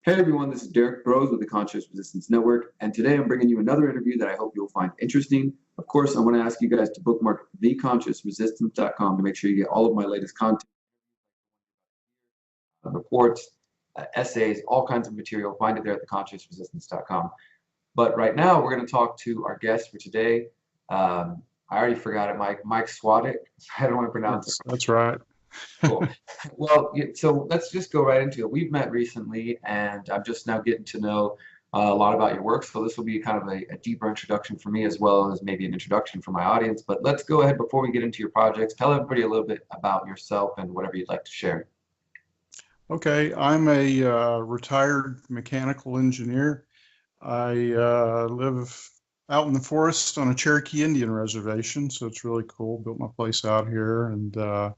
Hey everyone, this is Derrick Broze with the Conscious Resistance Network, and today I'm bringing you another interview that I hope you'll find interesting. Of course, I want to ask you guys to bookmark theconsciousresistance.com to make sure you get all of my latest content, reports, essays, all kinds of material. Find it there at theconsciousresistance.com. But right now, we're going to talk to our guest for today. I already forgot it, Mike Swatek. I don't want to pronounce it. That's right. Cool. Well, so let's just go right into it. We've met recently, and I'm just now getting to know a lot about your work. So this will be kind of a deeper introduction for me, as well as maybe an introduction for my audience. But let's go ahead before we get into your projects. Tell everybody a little bit about yourself and whatever you'd like to share. Okay, I'm a retired mechanical engineer. I live out in the forest on a Cherokee Indian reservation, so it's really cool. Built my place out here, and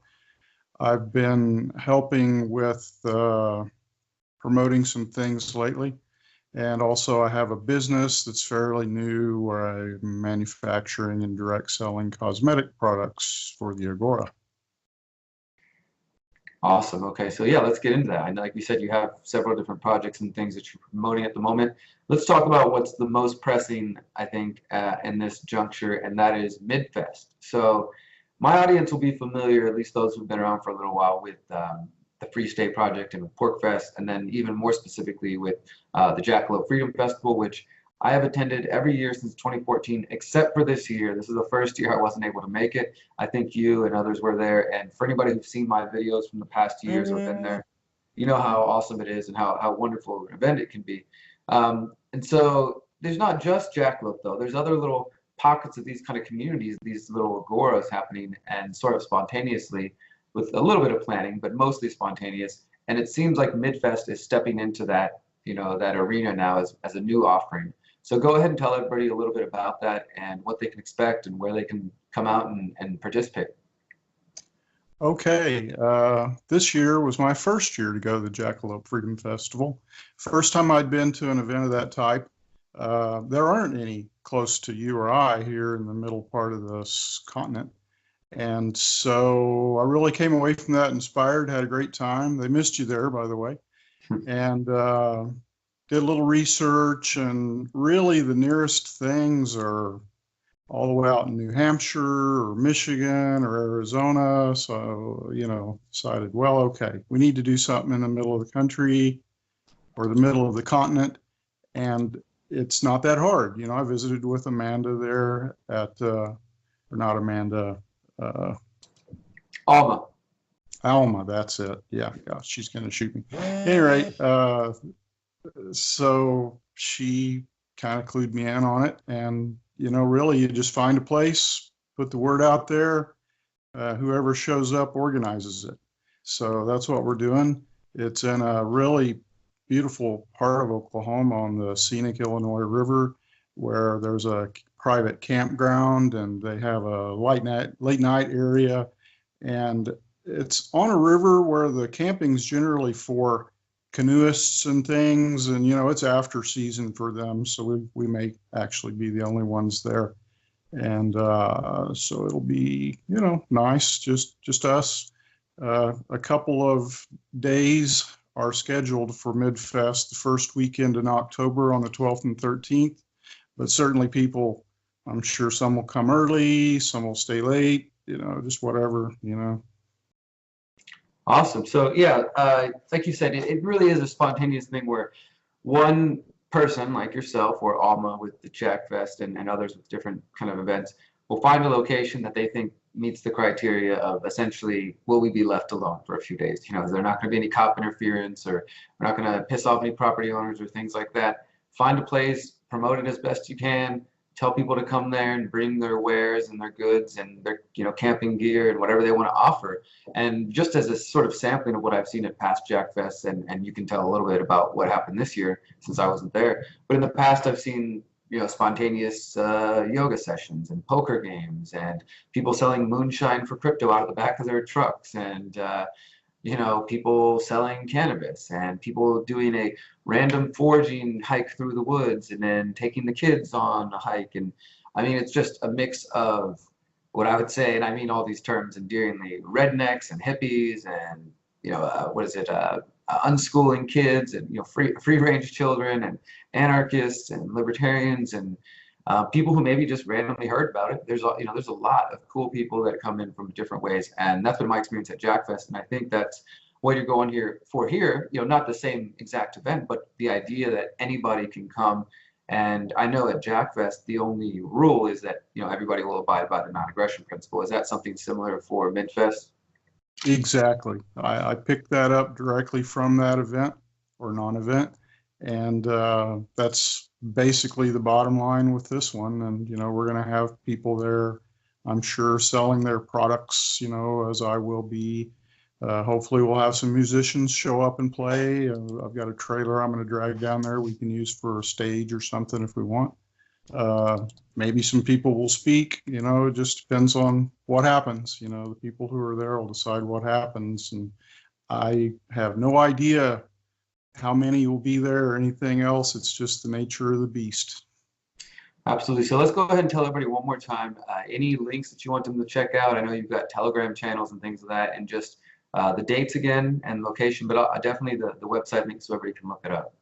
I've been helping with promoting some things lately. And also I have a business that's fairly new where I'm manufacturing and direct selling cosmetic products for the Agora. Awesome. Okay, so yeah, let's get into that. I know, like we said, you have several different projects and things that you're promoting at the moment. Let's talk about what's the most pressing, I think, in this juncture, and that is Midfest. So my audience will be familiar, at least those who've been around for a little while, with the Free State Project and with Pork Fest, and then even more specifically with the Jackalope Freedom Festival, which I have attended every year since 2014, except for this year. This is the first year I wasn't able to make it. I think you and others were there. And for anybody who's seen my videos from the past years or been there, you know how awesome it is and how wonderful an event it can be. And so there's not just Jackalope, though. There's other little pockets of these kind of communities, these little agoras happening and sort of spontaneously with a little bit of planning, but mostly spontaneous. And it seems like Midfest is stepping into that, that arena now as a new offering. So go ahead and tell everybody a little bit about that and what they can expect and where they can come out and participate. Okay, this year was my first year to go to the Jackalope Freedom Festival. First time I'd been to an event of that type. There aren't any close to you or I here in the middle part of this continent. And so I really came away from that inspired, had a great time. They missed you there, by the way. And did a little research, and really the nearest things are all the way out in New Hampshire or Michigan or Arizona. So, decided, well, okay, we need to do something in the middle of the country or the middle of the continent. And it's not that hard. I visited with Amanda there at, or not Amanda, Alma, that's it. Yeah, gosh, she's going to shoot me. Anyway, so she kind of clued me in on it, and really you just find a place, put the word out there, whoever shows up organizes it. So that's what we're doing. It's in a really beautiful part of Oklahoma on the scenic Illinois River, where there's a private campground, and they have a late night area, and it's on a river where the camping's generally for canoeists and things, and it's after season for them, so we may actually be the only ones there, and so it'll be nice, just us. A couple of days are scheduled for Midfest, the first weekend in October on the 12th and 13th, but certainly people, I'm sure some will come early, some will stay late, just whatever. Awesome. So yeah, like you said, it really is a spontaneous thing where one person like yourself or Alma with the Jack Fest and others with different kind of events will find a location that they think meets the criteria of essentially, will we be left alone for a few days? Is there not going to be any cop interference, or we're not going to piss off any property owners or things like that? Find a place, promote it as best you can. Tell people to come there and bring their wares and their goods and their camping gear and whatever they want to offer. And just as a sort of sampling of what I've seen at past Jack Fests, and you can tell a little bit about what happened this year since I wasn't there. But in the past, I've seen spontaneous yoga sessions and poker games and people selling moonshine for crypto out of the back of their trucks, and people selling cannabis, and people doing a random foraging hike through the woods and then taking the kids on a hike. And I mean, it's just a mix of what I would say, and I mean all these terms endearingly, rednecks and hippies and, unschooling kids and free range children and anarchists and libertarians and people who maybe just randomly heard about it. There's a lot of cool people that come in from different ways, and that's been my experience at Jackfest. And I think that's what you're going here for here. Not the same exact event, but the idea that anybody can come. And I know at Jackfest the only rule is that everybody will abide by the non-aggression principle. Is that something similar for Midfest? Exactly. I picked that up directly from that event or non-event, and that's basically the bottom line with this one. And we're going to have people there, I'm sure, selling their products, as I will be. Hopefully we'll have some musicians show up and play. I've got a trailer I'm going to drag down there we can use for a stage or something if we want. Maybe some people will speak. It just depends on what happens. The people who are there will decide what happens, and I have no idea how many will be there or anything else. It's just the nature of the beast. Absolutely. So let's go ahead and tell everybody one more time any links that you want them to check out. I know you've got Telegram channels and things like that, and just the dates again and location, but definitely the website link so everybody can look it up.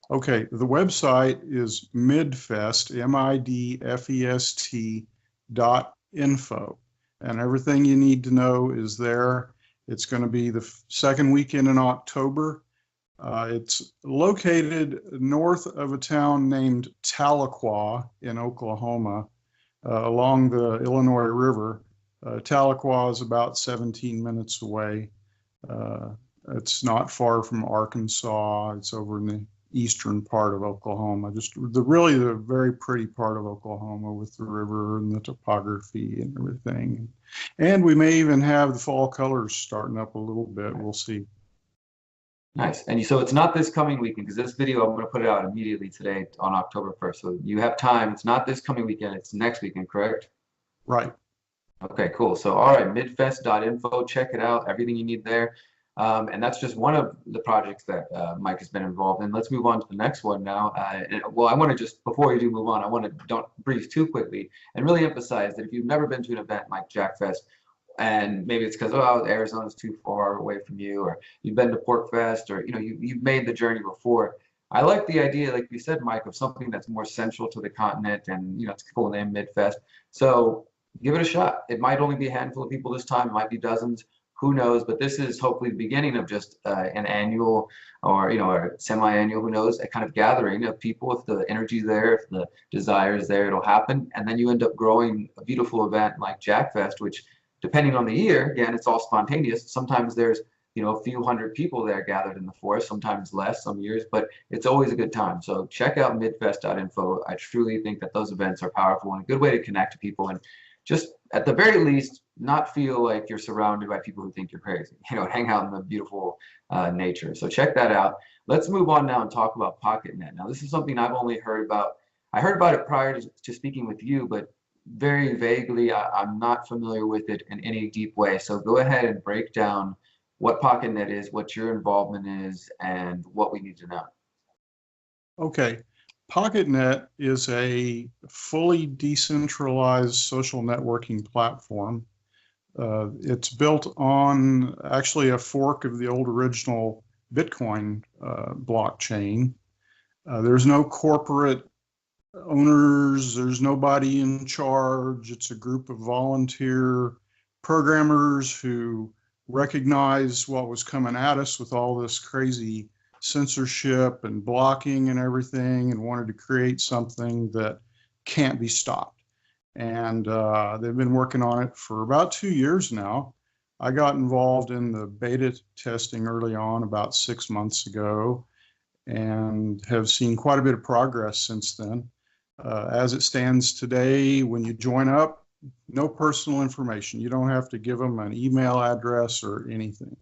Okay, the website is Midfest, MIDFEST.info, and everything you need to know is there. It's going to be the second weekend in October. It's located north of a town named Tahlequah in Oklahoma, along the Illinois River. Tahlequah is about 17 minutes away. It's not far from Arkansas. It's over in the eastern part of Oklahoma, just really the very pretty part of Oklahoma with the river and the topography and everything. And we may even have the fall colors starting up a little bit. We'll see. Nice. And so it's not this coming weekend, because this video, I'm going to put it out immediately today on October 1st. So you have time. It's not this coming weekend. It's next weekend, correct? Right. Okay, cool. So, all right, midfest.info, check it out, everything you need there. And that's just one of the projects that Mike has been involved in. Let's move on to the next one now. Well, I want to just, before we do move on, I want to don't brief too quickly and really emphasize that if you've never been to an event like Jackfest, and maybe it's because, Arizona's too far away from you, or you've been to PorcFest, or you've made the journey before. I like the idea, like you said, Mike, of something that's more central to the continent, and it's a cool name, Midfest. So give it a shot. It might only be a handful of people this time. It might be dozens. Who knows? But this is hopefully the beginning of just an annual or or semi-annual, who knows, a kind of gathering of people. If the energy there, if the desire is there, it'll happen. And then you end up growing a beautiful event like Jackfest, which, depending on the year, again, it's all spontaneous. Sometimes there's a few hundred people there gathered in the forest, sometimes less, some years, but it's always a good time. So check out midfest.info. I truly think that those events are powerful and a good way to connect to people, and just at the very least not feel like you're surrounded by people who think you're crazy. Hang out in the beautiful nature. So check that out. Let's move on now and talk about PocketNet. Now, this is something I've only heard about. I heard about it prior to speaking with you, but very vaguely. I'm not familiar with it in any deep way. So go ahead and break down what PocketNet is, what your involvement is, and what we need to know. Okay. PocketNet is a fully decentralized social networking platform. It's built on actually a fork of the old original Bitcoin blockchain. There's no corporate owners, there's nobody in charge. It's a group of volunteer programmers who recognized what was coming at us with all this crazy censorship and blocking and everything, and wanted to create something that can't be stopped. And they've been working on it for about 2 years now. I got involved in the beta testing early on, about 6 months ago, and have seen quite a bit of progress since then. As it stands today, when you join up, no personal information. You don't have to give them an email address or anything.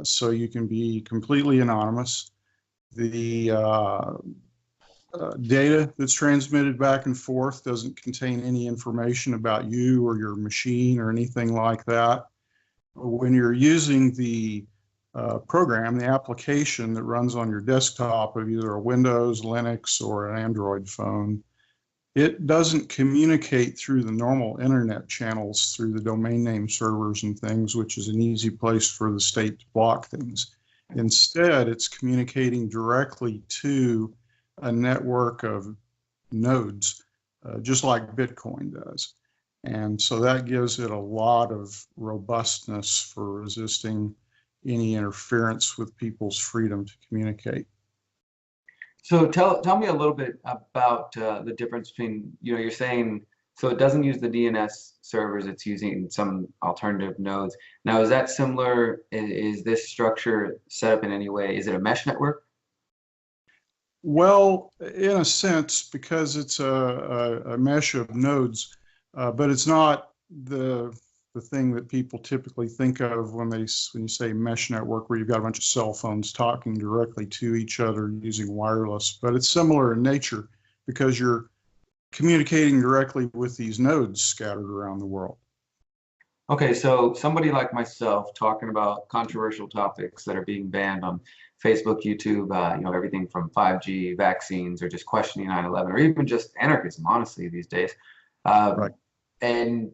So you can be completely anonymous. The data that's transmitted back and forth doesn't contain any information about you or your machine or anything like that. When you're using the program, the application that runs on your desktop of either a Windows, Linux, or an Android phone, it doesn't communicate through the normal internet channels through the domain name servers and things, which is an easy place for the state to block things. Instead, it's communicating directly to a network of nodes, just like Bitcoin does. And so that gives it a lot of robustness for resisting any interference with people's freedom to communicate. So tell me a little bit about the difference between, you're saying, so it doesn't use the DNS servers, it's using some alternative nodes. Now, is that similar? Is this structure set up in any way? Is it a mesh network? Well, in a sense, because it's a mesh of nodes, but it's not the thing that people typically think of when you say mesh network, where you've got a bunch of cell phones talking directly to each other using wireless. But it's similar in nature because you're communicating directly with these nodes scattered around the world. Okay, so somebody like myself talking about controversial topics that are being banned on Facebook, YouTube, everything from 5G, vaccines, or just questioning 9/11, or even just anarchism, honestly, these days. Right. And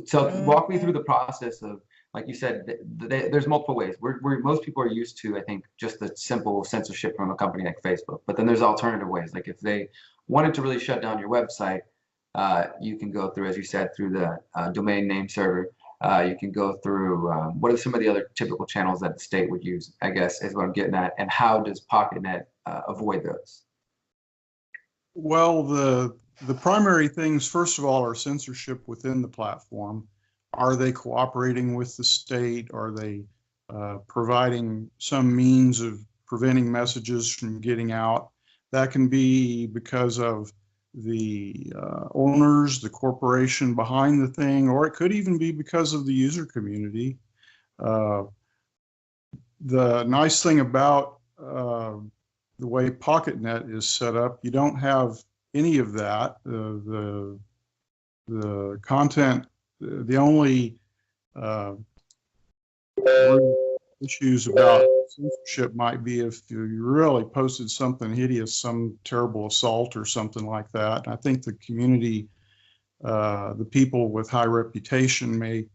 so walk me through the process of, like you said, there's multiple ways. Most people are used to, I think, just the simple censorship from a company like Facebook. But then there's alternative ways. Like if they wanted to really shut down your website, you can go through, as you said, through the domain name server. You can go through, what are some of the other typical channels that the state would use, I guess, is what I'm getting at. And how does PocketNet avoid those? Well, the primary things, first of all, are censorship within the platform. Are they cooperating with the state? Are they providing some means of preventing messages from getting out? That can be because of the owners, the corporation behind the thing, or it could even be because of the user community. The nice thing about the way PocketNet is set up, you don't have any of that. The content, the only issues about censorship might be if you really posted something hideous, some terrible assault or something like that. And I think the community, the people with high reputation may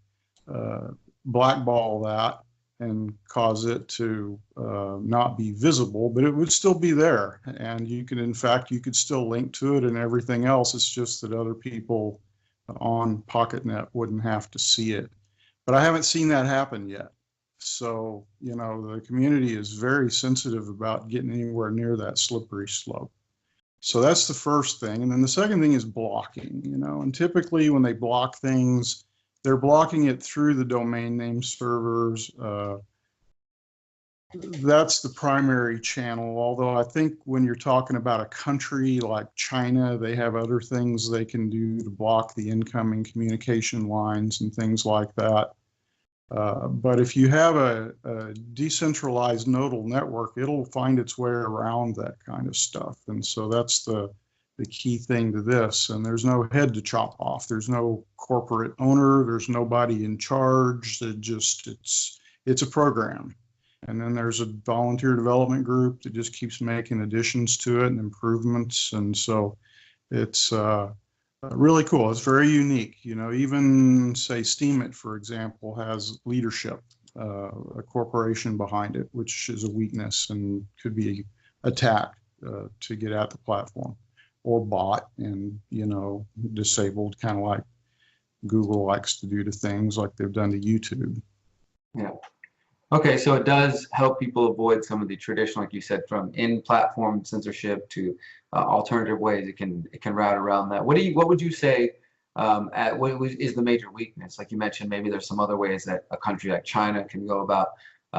blackball that and cause it to not be visible, but it would still be there. And you could, in fact, you could still link to it and everything else. It's just that other people on PocketNet wouldn't have to see it. But I haven't seen that happen yet. So, the community is very sensitive about getting anywhere near that slippery slope. So that's the first thing. And then the second thing is blocking, and typically when they block things, they're blocking it through the domain name servers. That's the primary channel. Although I think when you're talking about a country like China, they have other things they can do to block the incoming communication lines and things like that. But if you have a decentralized nodal network, it'll find its way around that kind of stuff. And so that's the key thing to this. And there's no head to chop off. There's no corporate owner. There's nobody in charge. It's a program. And then there's a volunteer development group that just keeps making additions to it and improvements. And so it's really cool. It's very unique. Even say Steemit, for example, has leadership, a corporation behind it, which is a weakness and could be attacked to get at the platform, or bought and disabled, kind of like Google likes to do to things like they've done to YouTube. Yeah. Okay, so it does help people avoid some of the traditional, like you said, from in-platform censorship to alternative ways it can route around that. What would you say is the major weakness? Like you mentioned, maybe there's some other ways that a country like China can go about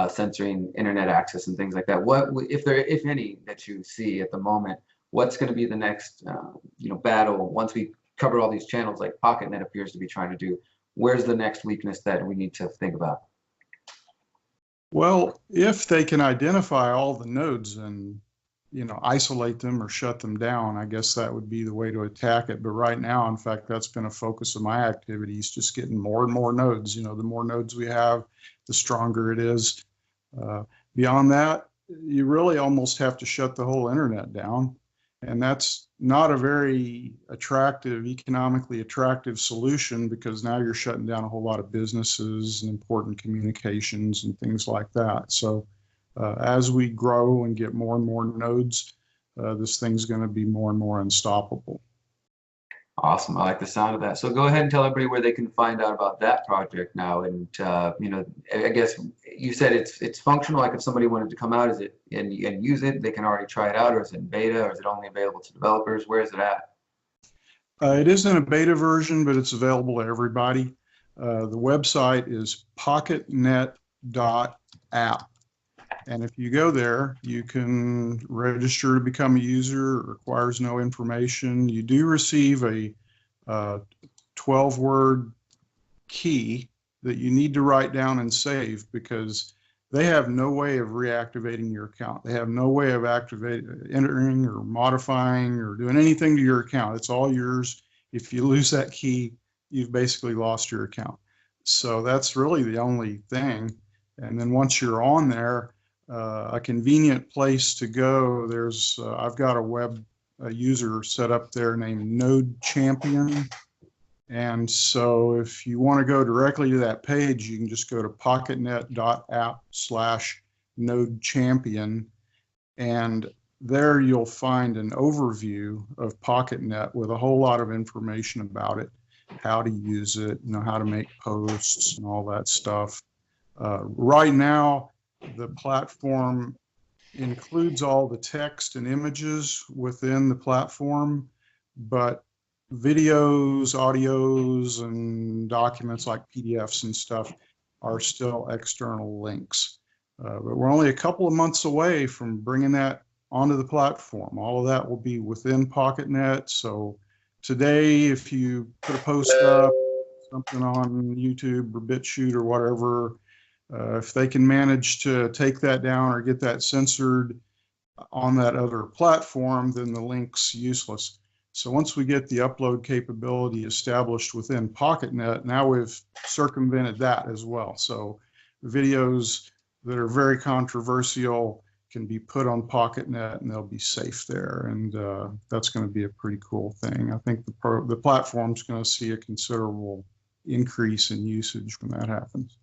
censoring internet access and things like that. What, if any, that you see at the moment? What's going to be the next battle once we cover all these channels like PocketNet appears to be trying to do? Where's the next weakness that we need to think about? Well, if they can identify all the nodes and, isolate them or shut them down, I guess that would be the way to attack it. But right now, in fact, that's been a focus of my activities, just getting more and more nodes. The more nodes we have, the stronger it is. Beyond that, you really almost have to shut the whole internet down. And that's not a very economically attractive solution, because now you're shutting down a whole lot of businesses and important communications and things like that. So as we grow and get more and more nodes, this thing's going to be more and more unstoppable. Awesome. I like the sound of that. So go ahead and tell everybody where they can find out about that project now. And you know, I guess you said it's functional. Like if somebody wanted to come out, is it and use it, they can already try it out, or is it in beta, or is it only available to developers? Where is it at? It is in a beta version, but it's available to everybody. The website is PocketNet.app. And if you go there, you can register to become a user. It requires no information. You do receive a 12-word key that you need to write down and save, because they have no way of reactivating your account. They have no way of entering or modifying or doing anything to your account. It's all yours. If you lose that key, you've basically lost your account. So that's really the only thing. And then once you're on there, a convenient place to go, there's I've got a user set up there named Node Champion. And so if you want to go directly to that page, you can just go to pocketnet.app/Node Champion. And there you'll find an overview of PocketNet with a whole lot of information about it, how to use it, you know, how to make posts and all that stuff. Right now, the platform includes all the text and images within the platform, but videos, audios, and documents like PDFs and stuff are still external links. But we're only a couple of months away from bringing that onto the platform. All of that will be within PocketNet. So today, if you put a post up, something on YouTube or BitChute or whatever, if they can manage to take that down or get that censored on that other platform, then the link's useless. So once we get the upload capability established within PocketNet, now we've circumvented that as well. So videos that are very controversial can be put on PocketNet and they'll be safe there. And that's going to be a pretty cool thing. I think the platform's going to see a considerable increase in usage when that happens.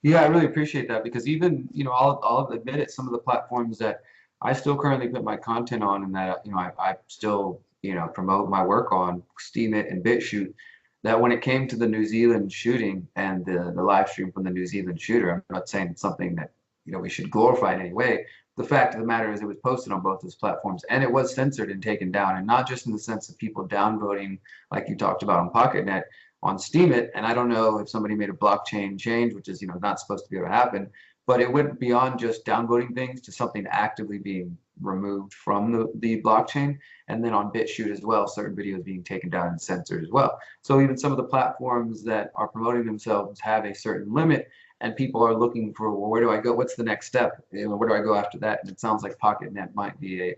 Yeah, I really appreciate that, because even, you know, I'll admit it, some of the platforms that I still currently put my content on and that, you know, I still, you know, promote my work on, Steemit and BitChute, that when it came to the New Zealand shooting and the live stream from the New Zealand shooter, I'm not saying it's something that, you know, we should glorify in any way. The fact of the matter is it was posted on both those platforms and it was censored and taken down, and not just in the sense of people downvoting like you talked about on PocketNet, on Steemit, and I don't know if somebody made a blockchain change, which is, you know, not supposed to be able to happen, but it went beyond just downvoting things to something actively being removed from the blockchain. And then on BitChute as well, certain videos being taken down and censored as well. So even some of the platforms that are promoting themselves have a certain limit, and people are looking for, well, where do I go? What's the next step? You know, where do I go after that? And it sounds like PocketNet might be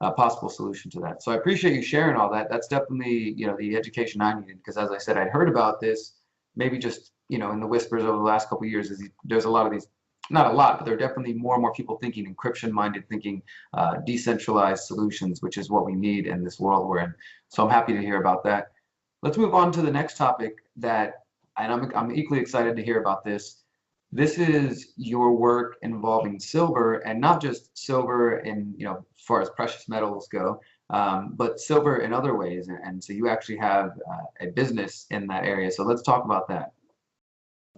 a possible solution to that. So I appreciate you sharing all that. That's definitely, you know, the education I needed, because as I said, I'd heard about this, maybe just, you know, in the whispers over the last couple of years, there's a lot of these, not a lot, but there are definitely more and more people thinking encryption-minded, thinking decentralized solutions, which is what we need in this world we're in. So I'm happy to hear about that. Let's move on to the next topic and I'm equally excited to hear about this. This is your work involving silver, and not just silver in, you know, as far as precious metals go, but silver in other ways. And so you actually have a business in that area. So let's talk about that.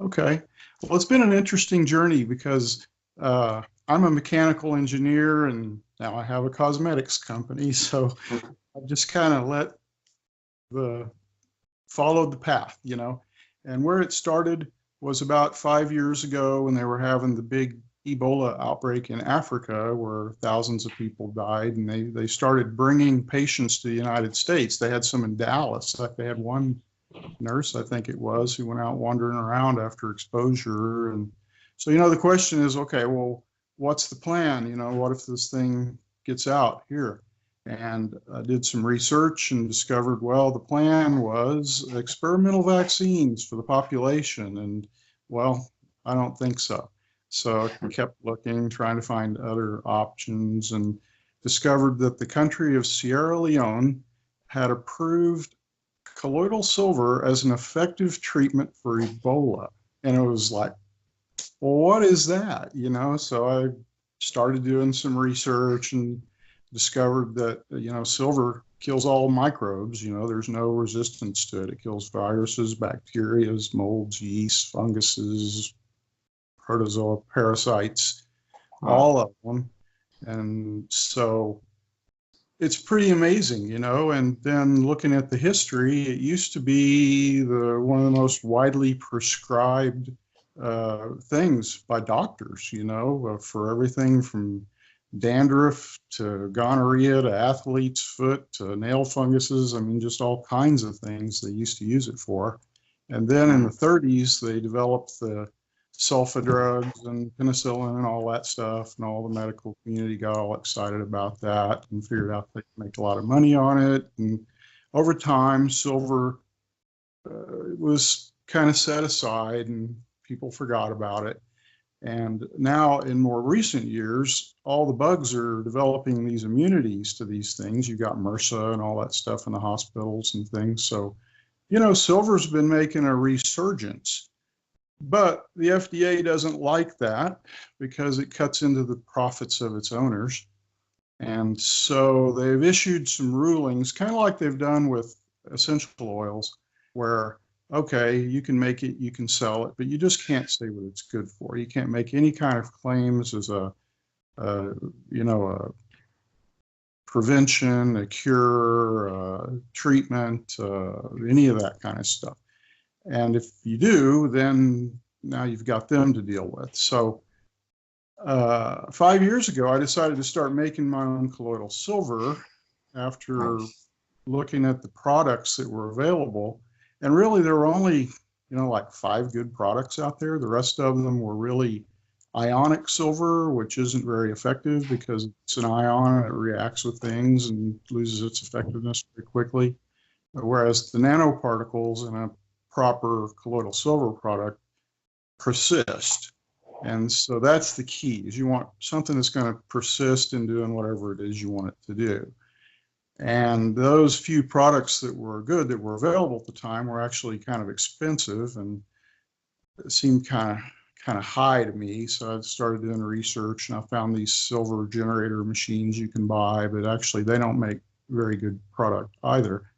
Okay. Well, it's been an interesting journey because I'm a mechanical engineer and now I have a cosmetics company. So I've just kind of followed the path, you know, and where it started was about 5 years ago when they were having the big Ebola outbreak in Africa, where thousands of people died, and they started bringing patients to the United States. They had some in Dallas. Like they had one nurse, I think it was, who went out wandering around after exposure. And so, you know, the question is, okay, well, what's the plan? You know, what if this thing gets out here? And I did some research and discovered, well, the plan was experimental vaccines for the population. And, well, I don't think so. So I kept looking, trying to find other options, and discovered that the country of Sierra Leone had approved colloidal silver as an effective treatment for Ebola. And it was like, well, what is that? So I started doing some research and discovered that, silver kills all microbes. There's no resistance to it. It kills viruses, bacteria, molds, yeast, funguses, protozoa, parasites, all of them. And so it's pretty amazing, and then looking at the history, it used to be one of the most widely prescribed things by doctors, for everything from dandruff to gonorrhea to athlete's foot to nail funguses. I mean, just all kinds of things they used to use it for. And then in the 30s, they developed the sulfa drugs and penicillin and all that stuff, and all the medical community got all excited about that and figured out they could make a lot of money on it. And over time, silver was kind of set aside and people forgot about it. And now in more recent years, all the bugs are developing these immunities to these things. You've got MRSA and all that stuff in the hospitals and things. So, silver's been making a resurgence. But the FDA doesn't like that because it cuts into the profits of its owners. And so they've issued some rulings, kind of like they've done with essential oils, where, okay, you can make it, you can sell it, but you just can't say what it's good for. You can't make any kind of claims as a prevention, a cure, treatment, any of that kind of stuff. And if you do, then now you've got them to deal with. So 5 years ago, I decided to start making my own colloidal silver after looking at the products that were available. And really, there were only, like 5 good products out there. The rest of them were really ionic silver, which isn't very effective because it's an ion and it reacts with things and loses its effectiveness very quickly. Whereas the nanoparticles in a proper colloidal silver product persist. And so that's the key, is you want something that's going to persist in doing whatever it is you want it to do. And those few products that were good, that were available at the time, were actually kind of expensive and seemed kind of high to me. So I started doing research and I found these silver generator machines you can buy, but actually they don't make very good product either.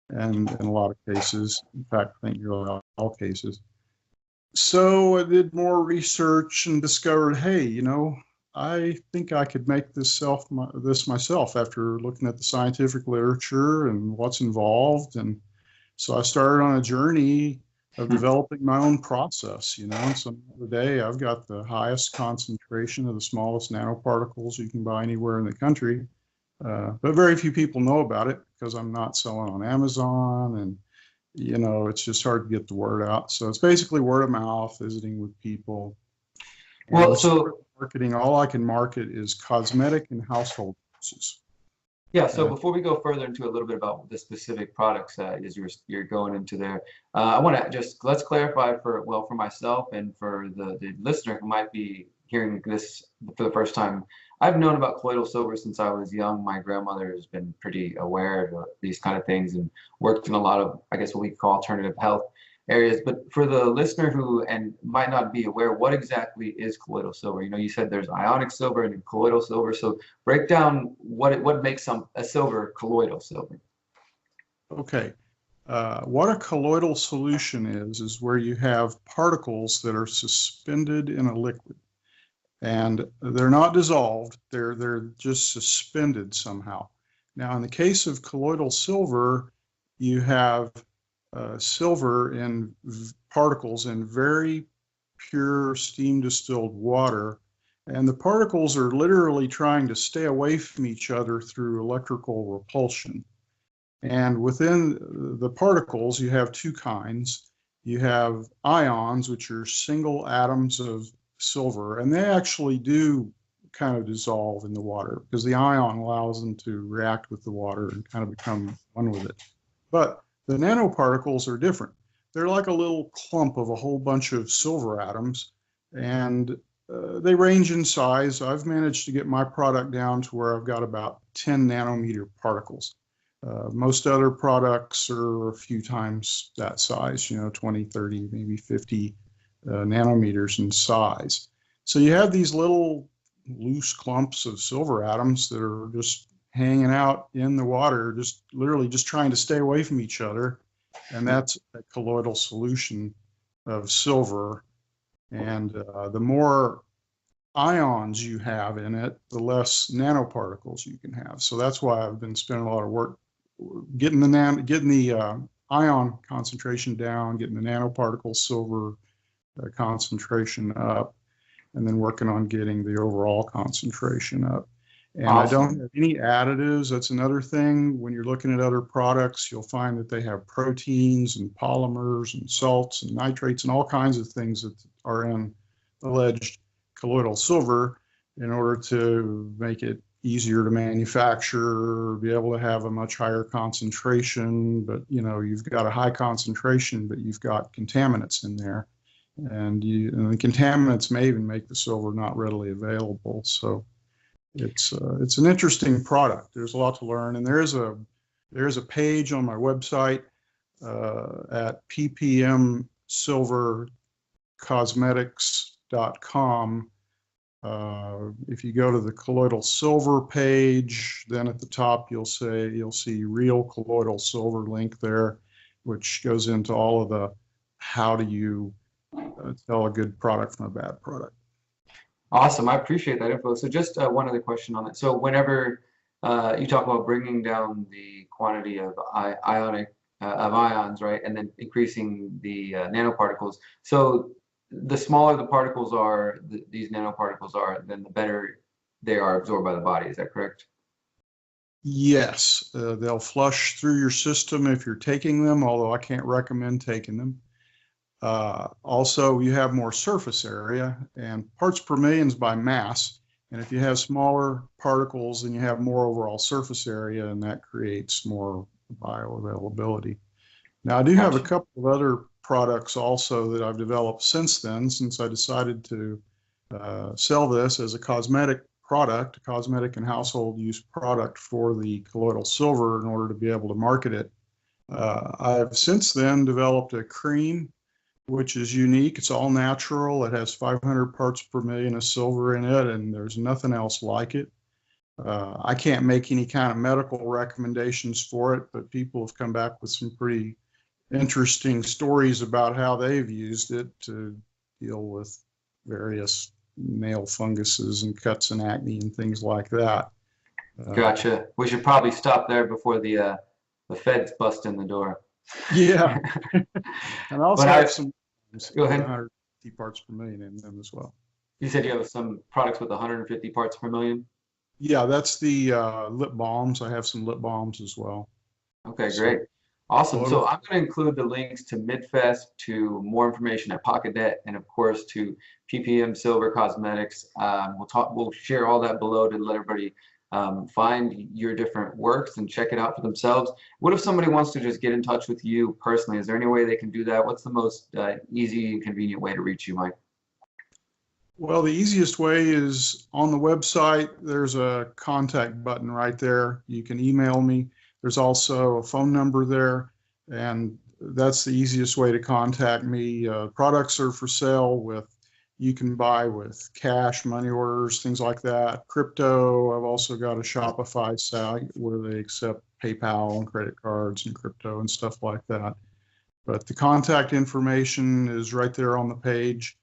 And in a lot of cases, in fact, I think nearly all cases. So I did more research and discovered, hey, I think I could make this myself after looking at the scientific literature and what's involved. And so I started on a journey of developing my own process, and so today I've got the highest concentration of the smallest nanoparticles you can buy anywhere in the country. But very few people know about it because I'm not selling on Amazon, and it's just hard to get the word out. So it's basically word of mouth, visiting with people. Well, so marketing, all I can market is cosmetic and household uses. Yeah, so before we go further into a little bit about the specific products as you're going into there, I want to let's clarify for myself and for the listener who might be hearing this for the first time. I've known about colloidal silver since I was young. My grandmother has been pretty aware of these kind of things and worked in a lot of, I guess, what we call alternative health areas. But for the listener who might not be aware, what exactly is colloidal silver? You said there's ionic silver and colloidal silver. So break down what makes a silver colloidal silver. Okay. What a colloidal solution is where you have particles that are suspended in a liquid. And they're not dissolved, they're just suspended somehow. Now, in the case of colloidal silver, you have silver in particles in very pure steam distilled water, and the particles are literally trying to stay away from each other through electrical repulsion. And within the particles, you have 2 kinds. You have ions, which are single atoms of silver, and they actually do kind of dissolve in the water because the ion allows them to react with the water and kind of become one with it. But the nanoparticles are different. They're like a little clump of a whole bunch of silver atoms, and they range in size. I've managed to get my product down to where I've got about 10 nanometer particles. Most other products are a few times that size, 20, 30, maybe 50 nanometers in size. So you have these little loose clumps of silver atoms that are just hanging out in the water, just literally just trying to stay away from each other. And that's a colloidal solution of silver. And the more ions you have in it, the less nanoparticles you can have. So that's why I've been spending a lot of work getting the ion concentration down, getting the nanoparticle silver concentration up, and then working on getting the overall concentration up. And I don't have any additives. That's another thing. When you're looking at other products, you'll find that they have proteins and polymers and salts and nitrates and all kinds of things that are in alleged colloidal silver in order to make it easier to manufacture, be able to have a much higher concentration. But you know, you've got a high concentration, but you've got contaminants in there, and the contaminants may even make the silver not readily available. So it's an interesting product. There's a lot to learn, and there is a page on my website at PPMSilver Cosmetics.com. If you go to the colloidal silver page, then at the top you'll see real colloidal silver link there, which goes into all of the how do you tell a good product from a bad product. Awesome, I appreciate that info. So just one other question on that. So whenever you talk about bringing down the quantity of ions, right, and then increasing the nanoparticles. So the smaller the particles are, these nanoparticles are, then the better they are absorbed by the body. Is that correct? Yes, they'll flush through your system if you're taking them, although I can't recommend taking them. Also, you have more surface area, and parts per million is by mass. And if you have smaller particles, then you have more overall surface area, and that creates more bioavailability. Now, I do have a couple of other products also that I've developed since then, since I decided to sell this as a cosmetic product, a cosmetic and household use product for the colloidal silver in order to be able to market it. I've since then developed a cream which is unique. It's all natural. It has 500 parts per million of silver in it, and there's nothing else like it. I can't make any kind of medical recommendations for it, but people have come back with some pretty interesting stories about how they've used it to deal with various nail funguses and cuts and acne and things like that. Gotcha. We should probably stop there before the feds bust in the door. Yeah. And I also have some go ahead. 150 parts per million in them as well. You said you have some products with 150 parts per million? Yeah, that's the lip balms. I have some lip balms as well. Okay, great. Awesome. So I'm going to include the links to Midfest, to more information at PocketNet, and of course to PPMSilver Cosmetics. We'll share all that below to let everybody find your different works and check it out for themselves. What if somebody wants to just get in touch with you personally? Is there any way they can do that? What's the most easy and convenient way to reach you, Mike? Well, the easiest way is on the website. There's a contact button right there. You can email me. There's also a phone number there, and that's the easiest way to contact me. Products are for sale you can buy with cash, money orders, things like that. Crypto, I've also got a Shopify site where they accept PayPal and credit cards and crypto and stuff like that. But the contact information is right there on the page,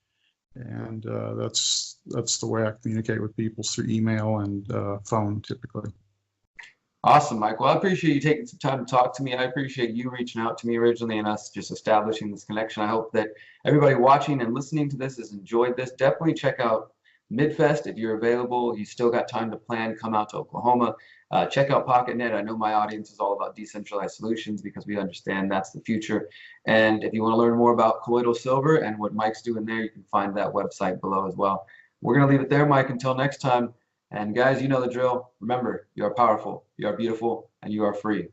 and that's the way I communicate with people, through email and phone typically. Awesome, Mike. Well, I appreciate you taking some time to talk to me. I appreciate you reaching out to me originally and us just establishing this connection. I hope that everybody watching and listening to this has enjoyed this. Definitely check out Midfest if you're available. You still got time to plan. Come out to Oklahoma. Check out PocketNet. I know my audience is all about decentralized solutions because we understand that's the future. And if you want to learn more about colloidal silver and what Mike's doing there, you can find that website below as well. We're going to leave it there, Mike. Until next time. And guys, you know the drill. Remember, you are powerful, you are beautiful, and you are free.